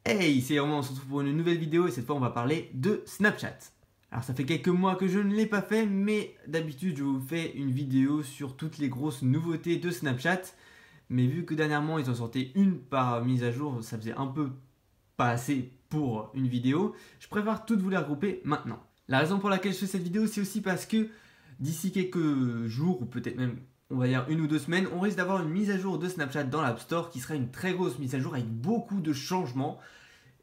Hey, c'est Romain, on se retrouve pour une nouvelle vidéo et cette fois on va parler de Snapchat. Alors ça fait quelques mois que je ne l'ai pas fait, mais d'habitude je vous fais une vidéo sur toutes les grosses nouveautés de Snapchat. Mais vu que dernièrement ils en sortaient une par mise à jour, ça faisait un peu pas assez pour une vidéo, je préfère toutes vous les regrouper maintenant. La raison pour laquelle je fais cette vidéo, c'est aussi parce que d'ici quelques jours, ou peut-être même on va dire 1 ou 2 semaines, on risque d'avoir une mise à jour de Snapchat dans l'App Store qui sera une très grosse mise à jour avec beaucoup de changements.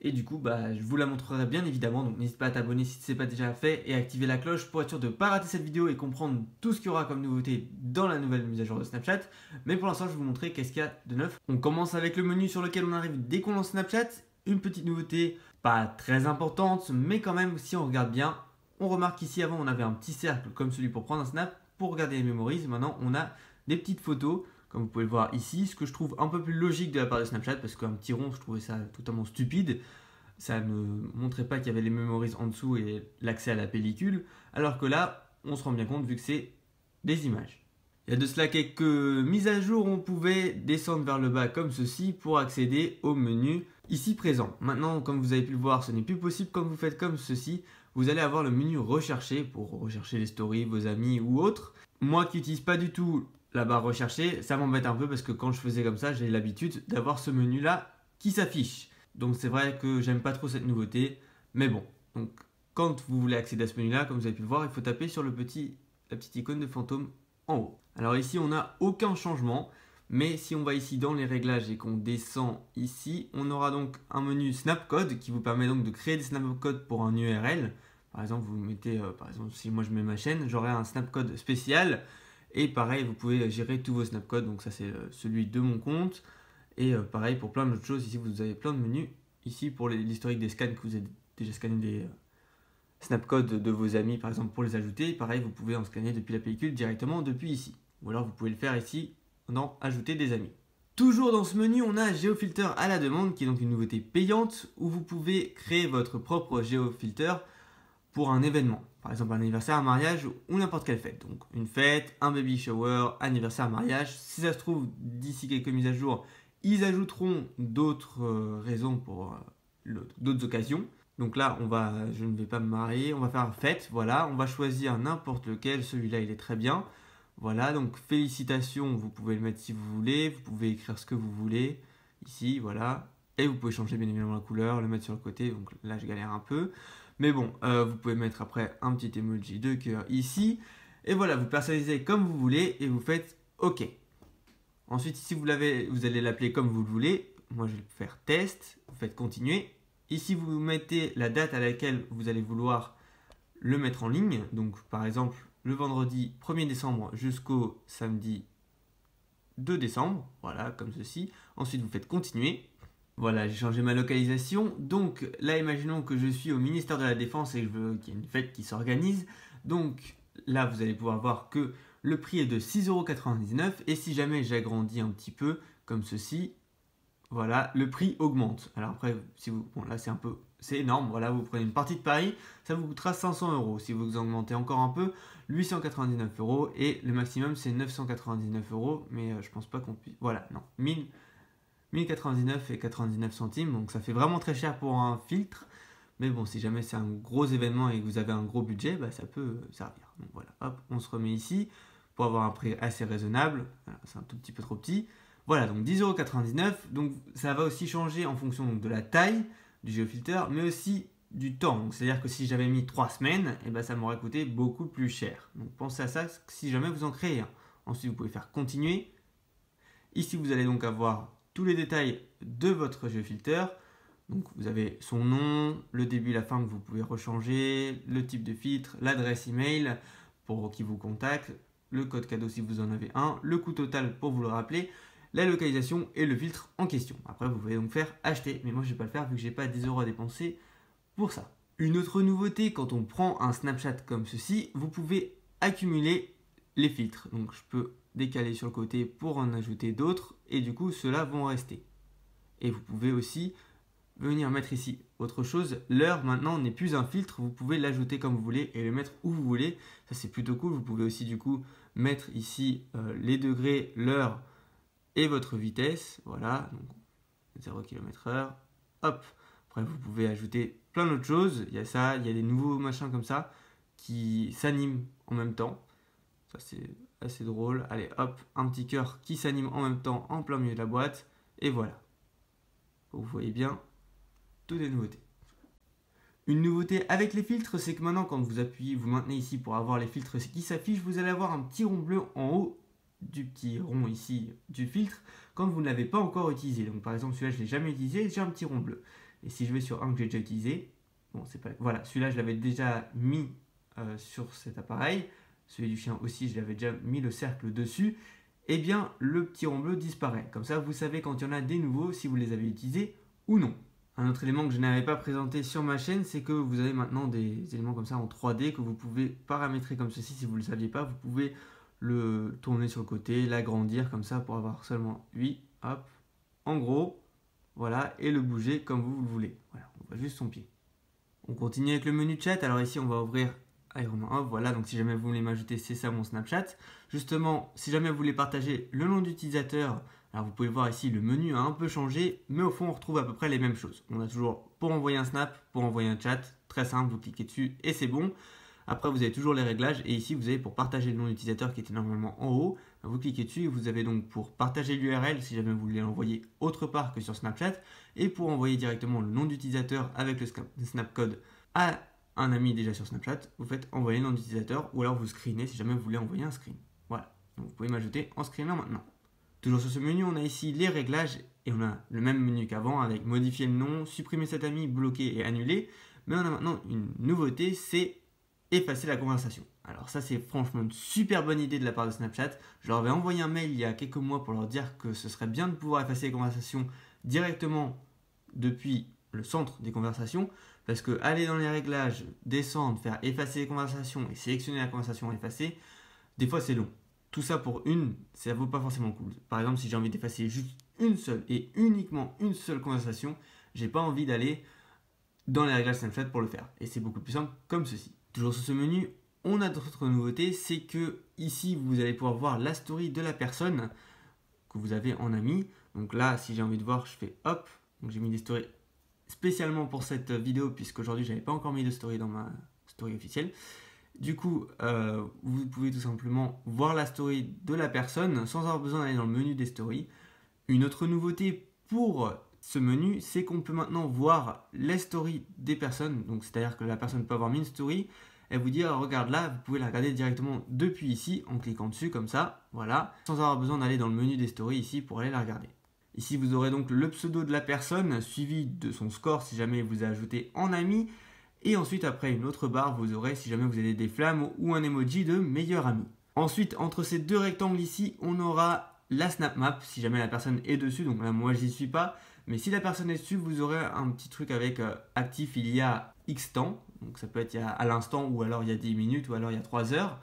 Et du coup, je vous la montrerai bien évidemment, donc n'hésite pas à t'abonner si ce n'est pas déjà fait et à activer la cloche pour être sûr de ne pas rater cette vidéo et comprendre tout ce qu'il y aura comme nouveauté dans la nouvelle mise à jour de Snapchat. Mais pour l'instant, je vais vous montrer qu'est-ce qu'il y a de neuf. On commence avec le menu sur lequel on arrive dès qu'on lance Snapchat. Une petite nouveauté, pas très importante, mais quand même, si on regarde bien, on remarque qu'ici avant, on avait un petit cercle comme celui pour prendre un snap, pour regarder les memories. Maintenant, on a des petites photos. Comme vous pouvez le voir ici, ce que je trouve un peu plus logique de la part de Snapchat, parce qu'un petit rond, je trouvais ça totalement stupide. Ça ne montrait pas qu'il y avait les memories en dessous et l'accès à la pellicule, alors que là, on se rend bien compte vu que c'est des images. Il y a de cela quelques mises à jour, on pouvait descendre vers le bas comme ceci pour accéder au menu ici présent. Maintenant, comme vous avez pu le voir, ce n'est plus possible quand vous faites comme ceci. Vous allez avoir le menu rechercher pour rechercher les stories, vos amis ou autres. Moi qui n'utilise pas du tout la barre rechercher, ça m'embête un peu parce que quand je faisais comme ça, j'ai l'habitude d'avoir ce menu là qui s'affiche. Donc c'est vrai que j'aime pas trop cette nouveauté, mais bon. Donc quand vous voulez accéder à ce menu là, comme vous avez pu le voir, il faut taper sur la petite icône de fantôme en haut. Alors ici on n'a aucun changement, mais si on va ici dans les réglages et qu'on descend ici, on aura donc un menu Snapcode qui vous permet donc de créer des Snapcodes pour un URL. Par exemple, vous mettez, par exemple, si moi je mets ma chaîne, j'aurai un Snapcode spécial. Et pareil, vous pouvez gérer tous vos Snapcodes. Donc ça, c'est celui de mon compte. Et pareil pour plein d'autres choses. Ici, vous avez plein de menus. Ici, pour l'historique des scans, que vous avez déjà scanné des Snapcodes de vos amis, par exemple, pour les ajouter. Et pareil, vous pouvez en scanner depuis la pellicule directement depuis ici. Ou alors, vous pouvez le faire ici dans Ajouter des amis. Toujours dans ce menu, on a GeoFilter à la demande, qui est donc une nouveauté payante, où vous pouvez créer votre propre GeoFilter pour un événement, par exemple un anniversaire, un mariage ou n'importe quelle fête. Donc une fête, un baby shower, anniversaire, mariage. Si ça se trouve, d'ici quelques mises à jour, ils ajouteront d'autres raisons pour d'autres occasions. Donc là, je ne vais pas me marier, on va faire fête, voilà, on va choisir n'importe lequel, celui-là il est très bien. Voilà, donc félicitations, vous pouvez le mettre si vous voulez, vous pouvez écrire ce que vous voulez, ici, voilà. Et vous pouvez changer bien évidemment la couleur, le mettre sur le côté, donc là je galère un peu. Mais bon, vous pouvez mettre après un petit emoji de cœur ici. Et voilà, vous personnalisez comme vous voulez et vous faites OK. Ensuite, ici, vous allez l'appeler comme vous le voulez. Moi, je vais faire test. Vous faites continuer. Ici, vous mettez la date à laquelle vous allez vouloir le mettre en ligne. Donc, par exemple, le vendredi 1er décembre jusqu'au samedi 2 décembre. Voilà, comme ceci. Ensuite, vous faites continuer. Voilà, j'ai changé ma localisation. Donc là, imaginons que je suis au ministère de la Défense et je veux qu'il y ait une fête qui s'organise. Donc là, vous allez pouvoir voir que le prix est de 6,99 €. Et si jamais j'agrandis un petit peu, comme ceci, voilà, le prix augmente. Alors après, bon là c'est énorme. Voilà, vous prenez une partie de Paris, ça vous coûtera 500 €. Si vous augmentez encore un peu, 899 € et le maximum c'est 999 €. Mais je pense pas qu'on puisse. Voilà, non, 1099 et 99 centimes, donc ça fait vraiment très cher pour un filtre. Mais bon, si jamais c'est un gros événement et que vous avez un gros budget, ça peut servir. Donc voilà, hop, on se remet ici pour avoir un prix assez raisonnable. Voilà, c'est un tout petit peu trop petit. Voilà, donc 10,99 €. Donc ça va aussi changer en fonction donc, de la taille du GeoFilter, mais aussi du temps. C'est-à-dire que si j'avais mis 3 semaines, ça m'aurait coûté beaucoup plus cher. Donc pensez à ça si jamais vous en créez un. Ensuite, vous pouvez faire continuer. Ici, vous allez donc avoir tous les détails de votre GeoFilter. Donc vous avez son nom, le début et la fin que vous pouvez rechanger, le type de filtre, l'adresse email pour qui vous contacte, le code cadeau si vous en avez un, le coût total pour vous le rappeler, la localisation et le filtre en question. Après vous pouvez donc faire acheter, mais moi je ne vais pas le faire vu que je n'ai pas 10 € à dépenser pour ça. Une autre nouveauté, quand on prend un Snapchat comme ceci, vous pouvez accumuler les filtres. Donc je peux décaler sur le côté pour en ajouter d'autres et du coup ceux-là vont rester. Et vous pouvez aussi venir mettre ici autre chose. L'heure maintenant n'est plus un filtre, vous pouvez l'ajouter comme vous voulez et le mettre où vous voulez. Ça c'est plutôt cool. Vous pouvez aussi du coup mettre ici les degrés, l'heure et votre vitesse. Voilà, donc 0 km/h. Hop, Après, vous pouvez ajouter plein d'autres choses. Il y a ça, il y a des nouveaux machins comme ça qui s'animent en même temps. Ça, c'est assez drôle. Allez, hop, un petit cœur qui s'anime en même temps en plein milieu de la boîte. Et voilà. Vous voyez bien, toutes les nouveautés. Une nouveauté avec les filtres, c'est que maintenant, quand vous appuyez, vous maintenez ici pour avoir les filtres qui s'affichent, vous allez avoir un petit rond bleu en haut du petit rond ici du filtre quand vous ne l'avez pas encore utilisé. Donc par exemple, celui-là, je ne l'ai jamais utilisé, j'ai un petit rond bleu. Et si je vais sur un que j'ai déjà utilisé, bon, c'est pas... Voilà, celui-là, je l'avais déjà mis sur cet appareil. Celui du chien aussi, je l'avais déjà mis le cercle dessus. Eh bien, le petit rond bleu disparaît. Comme ça, vous savez quand il y en a des nouveaux, si vous les avez utilisés ou non. Un autre élément que je n'avais pas présenté sur ma chaîne, c'est que vous avez maintenant des éléments comme ça en 3D que vous pouvez paramétrer comme ceci. Si vous ne le saviez pas, vous pouvez le tourner sur le côté, l'agrandir comme ça pour avoir seulement 8. Hop, en gros, voilà, et le bouger comme vous le voulez. Voilà, on voit juste son pied. On continue avec le menu chat. Alors ici, on va ouvrir Iron Off. Voilà, donc si jamais vous voulez m'ajouter, c'est ça mon Snapchat. Justement, si jamais vous voulez partager le nom d'utilisateur, alors vous pouvez voir ici, le menu a un peu changé, mais au fond, on retrouve à peu près les mêmes choses. On a toujours pour envoyer un snap, pour envoyer un chat, très simple, vous cliquez dessus et c'est bon. Après, vous avez toujours les réglages et ici, vous avez pour partager le nom d'utilisateur qui était normalement en haut. Vous cliquez dessus et vous avez donc pour partager l'URL si jamais vous voulez l'envoyer autre part que sur Snapchat et pour envoyer directement le nom d'utilisateur avec le snapcode à un ami déjà sur Snapchat, vous faites envoyer le nom d'utilisateur ou alors vous screenez si jamais vous voulez envoyer un screen. Voilà, donc vous pouvez m'ajouter en screenant maintenant. Toujours sur ce menu, on a ici les réglages et on a le même menu qu'avant avec modifier le nom, supprimer cet ami, bloquer et annuler. Mais on a maintenant une nouveauté, c'est effacer la conversation. Alors ça, c'est franchement une super bonne idée de la part de Snapchat. Je leur avais envoyé un mail il y a quelques mois pour leur dire que ce serait bien de pouvoir effacer les conversations directement depuis le centre des conversations, parce que aller dans les réglages, descendre, faire effacer les conversations et sélectionner la conversation effacée, des fois c'est long. Tout ça pour une, ça vaut pas forcément le coup. Par exemple, si j'ai envie d'effacer juste une seule et uniquement une seule conversation, j'ai pas envie d'aller dans les réglages Snapchat pour le faire. Et c'est beaucoup plus simple comme ceci. Toujours sur ce menu, on a d'autres nouveautés, c'est que ici vous allez pouvoir voir la story de la personne que vous avez en ami. Donc là, si j'ai envie de voir, je fais hop. Donc j'ai mis des stories spécialement pour cette vidéo puisqu'aujourd'hui j'avais pas encore mis de story dans ma story officielle. Du coup, vous pouvez tout simplement voir la story de la personne sans avoir besoin d'aller dans le menu des stories. Une autre nouveauté pour ce menu, c'est qu'on peut maintenant voir les stories des personnes. Donc, c'est-à-dire que la personne peut avoir mis une story et vous dire, regarde là, vous pouvez la regarder directement depuis ici en cliquant dessus comme ça, voilà, sans avoir besoin d'aller dans le menu des stories ici pour aller la regarder. Ici, vous aurez donc le pseudo de la personne suivi de son score si jamais il vous a ajouté en ami. Et ensuite, après une autre barre, vous aurez, si jamais vous avez des flammes ou un emoji de meilleur ami. Ensuite, entre ces deux rectangles ici, on aura la snap map, si jamais la personne est dessus. Donc là, moi, j'y suis pas. Mais si la personne est dessus, vous aurez un petit truc avec actif il y a X temps. Donc ça peut être à l'instant, ou alors il y a 10 minutes, ou alors il y a 3 heures.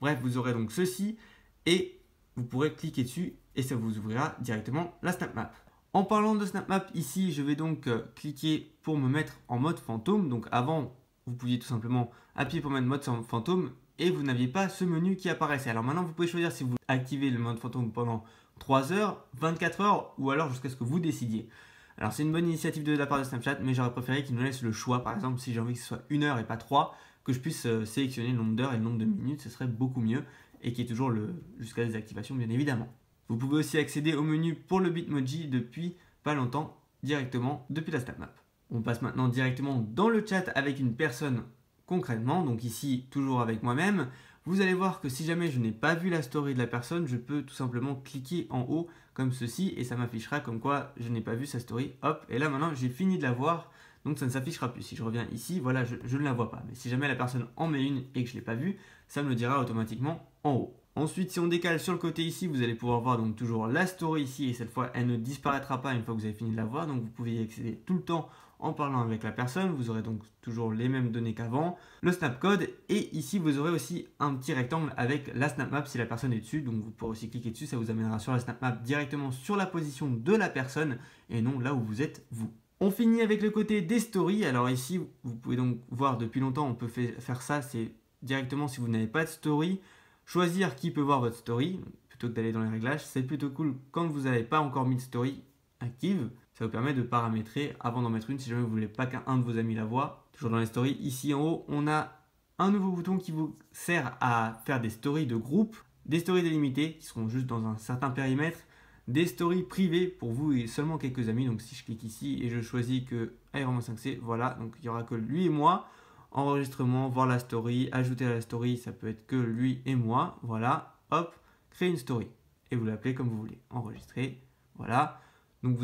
Bref, vous aurez donc ceci. Et vous pourrez cliquer dessus et ça vous ouvrira directement la snap map. En parlant de SnapMap, ici, je vais donc cliquer pour me mettre en mode fantôme. Donc avant, vous pouviez tout simplement appuyer pour mettre mode fantôme et vous n'aviez pas ce menu qui apparaissait. Alors maintenant, vous pouvez choisir si vous activez le mode fantôme pendant 3 heures, 24 heures ou alors jusqu'à ce que vous décidiez. Alors c'est une bonne initiative de la part de Snapchat, mais j'aurais préféré qu'il nous laisse le choix. Par exemple, si j'ai envie que ce soit 1 heure et pas 3, que je puisse sélectionner le nombre d'heures et le nombre de minutes, ce serait beaucoup mieux. Et qu'il y ait toujours jusqu'à la désactivation, bien évidemment. Vous pouvez aussi accéder au menu pour le Bitmoji depuis pas longtemps, directement depuis la SnapMap. On passe maintenant directement dans le chat avec une personne concrètement, donc ici toujours avec moi-même. Vous allez voir que si jamais je n'ai pas vu la story de la personne, je peux tout simplement cliquer en haut comme ceci et ça m'affichera comme quoi je n'ai pas vu sa story. Hop, et là maintenant j'ai fini de la voir, donc ça ne s'affichera plus. Si je reviens ici, voilà, je ne la vois pas. Mais si jamais la personne en met une et que je ne l'ai pas vue, ça me le dira automatiquement en haut. Ensuite, si on décale sur le côté ici, vous allez pouvoir voir donc toujours la story ici et cette fois, elle ne disparaîtra pas une fois que vous avez fini de la voir. Donc, vous pouvez y accéder tout le temps en parlant avec la personne. Vous aurez donc toujours les mêmes données qu'avant, le snapcode et ici, vous aurez aussi un petit rectangle avec la snap map si la personne est dessus. Donc, vous pourrez aussi cliquer dessus, ça vous amènera sur la snap map directement sur la position de la personne et non là où vous êtes vous. On finit avec le côté des stories. Alors ici, vous pouvez donc voir depuis longtemps, on peut faire ça, c'est directement si vous n'avez pas de story. Choisir qui peut voir votre story, plutôt que d'aller dans les réglages, c'est plutôt cool quand vous n'avez pas encore mis de story active. Ça vous permet de paramétrer avant d'en mettre une si jamais vous voulez pas qu'un de vos amis la voit. Toujours dans les stories, ici en haut, on a un nouveau bouton qui vous sert à faire des stories de groupe, des stories délimitées qui seront juste dans un certain périmètre, des stories privées pour vous et seulement quelques amis. Donc si je clique ici et je choisis que Iron 5C, voilà, donc il n'y aura que lui et moi. Enregistrement, voir la story, ajouter à la story, ça peut être que lui et moi. Voilà, hop, créer une story. Et vous l'appelez comme vous voulez. Enregistrer, voilà. Donc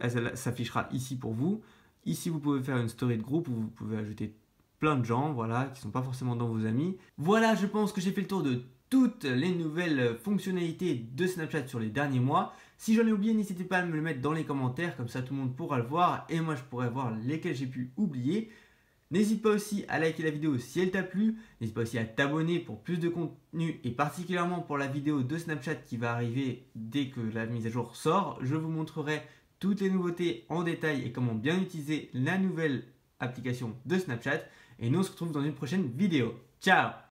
elle s'affichera ici pour vous. Ici, vous pouvez faire une story de groupe où vous pouvez ajouter plein de gens, voilà, qui ne sont pas forcément dans vos amis. Voilà, je pense que j'ai fait le tour de toutes les nouvelles fonctionnalités de Snapchat sur les derniers mois. Si j'en ai oublié, n'hésitez pas à me le mettre dans les commentaires, comme ça tout le monde pourra le voir et moi je pourrai voir lesquels j'ai pu oublier. N'hésite pas aussi à liker la vidéo si elle t'a plu, n'hésite pas aussi à t'abonner pour plus de contenu et particulièrement pour la vidéo de Snapchat qui va arriver dès que la mise à jour sort. Je vous montrerai toutes les nouveautés en détail et comment bien utiliser la nouvelle application de Snapchat et nous on se retrouve dans une prochaine vidéo. Ciao!